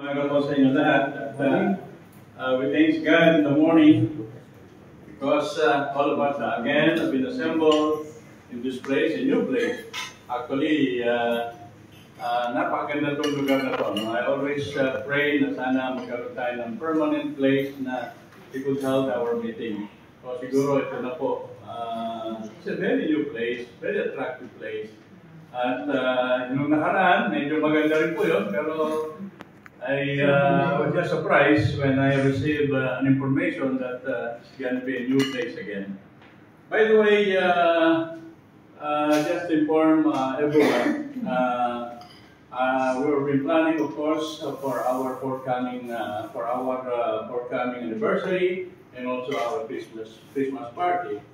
umaga po sa inyo lahat. We thank God in the morning because all of us again have been assembled in this place, a new place. Actually, napakaganda itong lugar na ito. No? I always pray na sana magkaroon tayo ng permanent place na we could hold our meeting. So siguro ito na po. It's a very new place, very attractive place. At nung nakaraan, medyo maganda rin po yun, pero I was just surprised when I received an information that it's going to be a new place again. By the way, just to inform everyone, we've been planning, of course, for our forthcoming anniversary and also our Christmas party.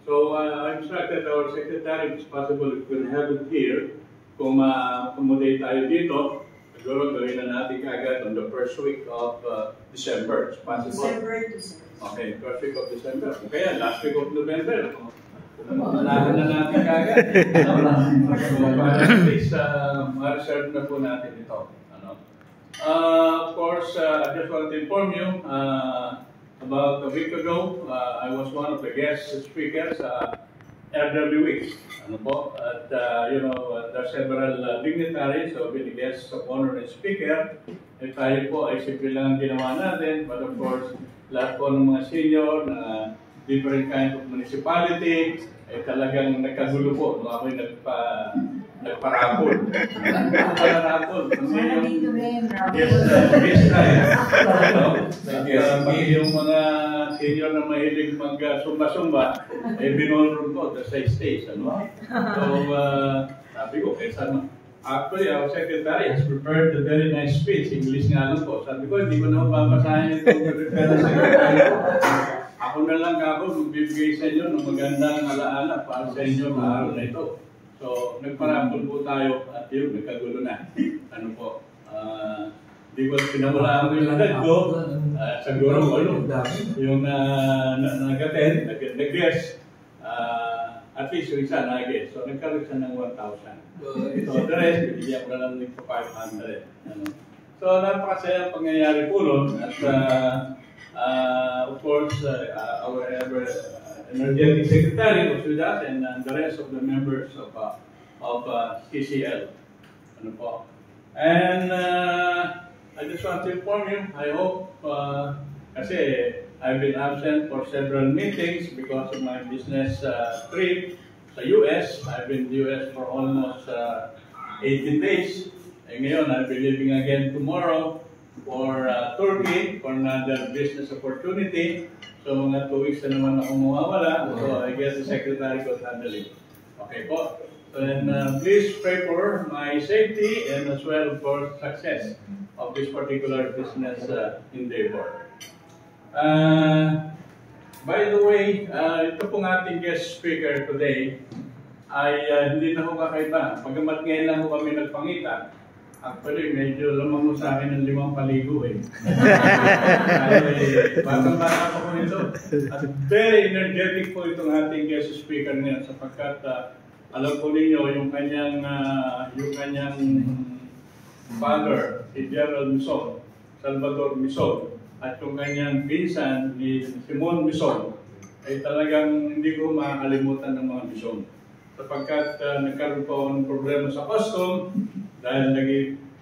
So I instructed our secretary, if it's possible, if we can have it here, kung accommodate tayo dito, siguro gawin na natin kaagad on the first week of December. It's possible? December. Okay, first week of December. Kaya last week of November. Malahan na natin kaagad. So at least, ma-reserve na po natin ito. Of course, I just want to inform you, about a week ago, I was one of the guest speakers at RWX. At there are several dignitaries who have been guests of honor and speaker. At tayo po ay simple lang ginawa natin, but of course, lahat po ng mga senior na different kind of municipality, ay talagang nagkagulo po. No? Ako'y nagparapol. Nagparapol. Yes, yung mga senior na mahilig mag-sumba-sumba, ay binulrun ko sa stage. So, sabi ko, kaysa actually, our secretary has prepared a very nice speech. English nga lang po. Sabi ko, hindi ko na mababasahin itong prepare sa secretary ko. Ako na lang magbibigay sa inyo ng magandang alaala para sa inyo sa araw na ito. So, nagparapol po tayo at yun, nagkagulo na. Di ko pinamulaan ko yung edad ko. Siguro yung nag-attend, nag-guess. At least yung isa nag-guess. So, nagkaroon siya ng 1,000. So, the rest, bibigyan ko na lang ng 500. So, napakasaya pangyayari po nun. At of course, our energetic secretary was with us and the rest of the members of CCL. And I just want to inform you, I hope, kasi I've been absent for several meetings because of my business trip sa US. I've been in the US for almost 18 days. And ngayon, I'll be leaving again tomorrow for Turkey for another business opportunity. So mga 2 weeks na naman ako mawawala. So I guess the secretary could handle it. Okay po. So then please pray for my safety and as well for success of this particular business endeavor. By the way, ito pong ating guest speaker today ay hindi na ho kakaiba. Pagamat ngayon lang ho kami nagpangita. Actually, medyo lamang mo sa akin ng 5 paligo eh. Batang-bata pa po nito. At very energetic po itong ating guest speaker niya sapagkat alam po ninyo yung kanyang father, si Gerald Mison, Salvador Mison, at yung kanyang pinsan ni Simon Mison ay talagang hindi ko makakalimutan ng mga Mison. Sapagkat nagkaroon po ng problema sa custom dahil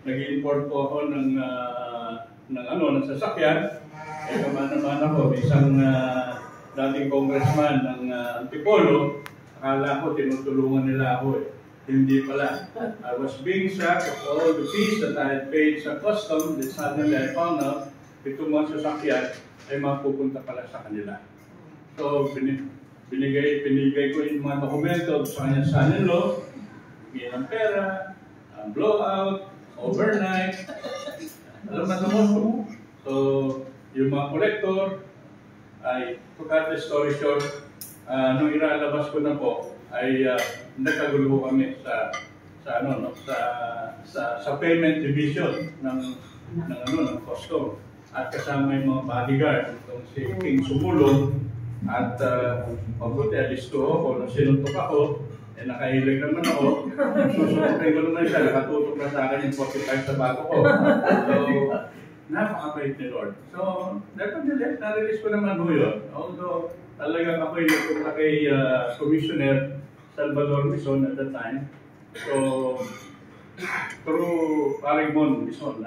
nag-import po ako ng sasakyan. Eh kamana-mana po, isang dating congressman ng Antipolo, akala ko tinutulungan nila ako eh. Hindi pala. I was being shocked of all the fees that I had paid sa custom, then suddenly I found out itong mga sasakyan ay mapupunta pala sa kanila. So, pinigay ko yung mga dokumento sa kanyang son-in-law, ng pera, blowout, overnight, alam na mo. So, yung mga collector, ay, to cut the story short, nung ilalabas ko na po, ay nagkagulo kami sa payment division ng custom. At kasama yung mga bodyguard, itong si King Sumulong, at mabuti, alisto ako, nung sinuntok ako, nakahilig naman ako, susunod ko naman siya, nakatutok na sa akin yung 45 sa bago ko. So, napakabait ni Lord. So, nevertheless, na-release ko naman ho yun. Although, talagang ako'y nagpunta kay Commissioner Salvador Bison at that time. So, through paring Mon Bison,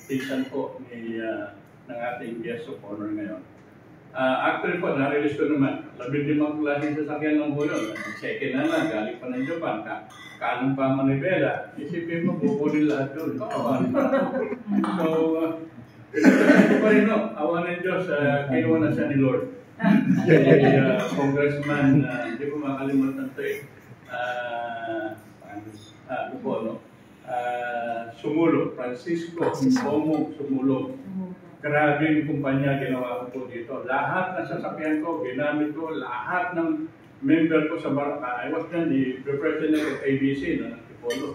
pinsan po ng ating guest of honor ngayon. Actually po, na-release ko naman. 15 klaseng sasakyan ng buyon. Second na lang, galing pa ng Japan. Kanong pa manibela. Isipin mo, kukunin lahat yun. So, pinagkakas ko pa rin, no? Awa ng Diyos, kinuha na siya ni Lord. Congressman, hindi ko makalimutan ito eh. Ano po, no? Sumulo, Francisco Bomo Sumulo. Grabe yung kumpanya ginawa ko po dito. Lahat ng sasakyan ko, ginamit ko, lahat ng member ko sa Baraka. I was then the president of ABC ng Antipolo.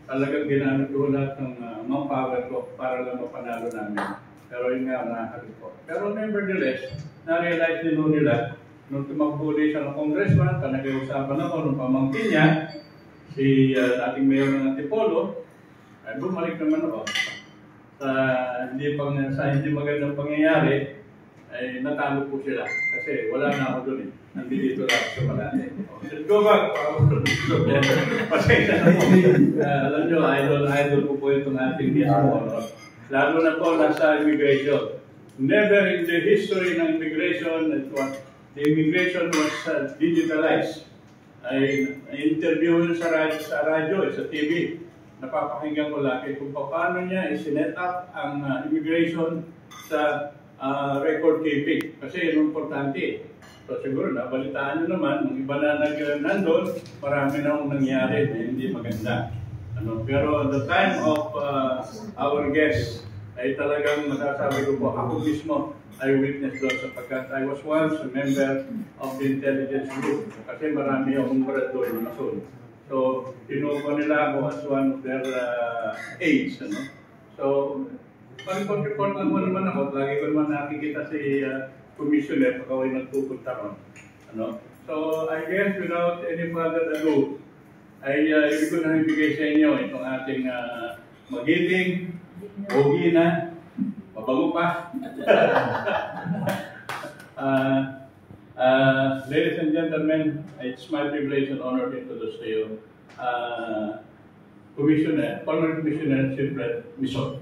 Talagang ginamit ko lahat ng manpower ko para lang mapanalo namin. Pero yun nga, nakakagod ko. Pero nevertheless, na-realize din nila, nung tumakbo siya ng congressman, nag-iusapan ako nung pamangkin niya, si ating mayor ng Antipolo, ay bumalik naman ako. Sa hindi magandang pangyayari, ay natalo po sila. Kasi wala na ako doon eh. Nandito lang sa Malate. Let's go back! Pasensya na po. Alam nyo, idol po po itong ating guest po. Lalo na po nasa immigration. Never in the history ng immigration, the immigration was digitalized. Ay interview sa radyo, sa TV. Napapakinggan ko lagi kung paano niya i-set up ang immigration sa record keeping. Kasi yun importante. So siguro, nabalitaan nyo naman, nung iba na nandun, marami na nangyari na hindi maganda. Pero at the time of our guest, ay talagang masasabi ko po, ako mismo ay witness doon sapagkat I was once a member of the intelligence group. Kasi marami akong brad doon na masun. So, tinuko nila ako as one of their aides. So, pag-report lang mo naman ako, lagi ko naman nakikita si Commissioner pag ako'y nagpupunta ko. So, I guess without any further ado, ay ibig ko na ibigay sa inyo itong ating magiting, pogi na, mabango pa. Ladies and gentlemen, it's my privilege and honor to introduce to you Commissioner, former Commissioner Silfred Bison.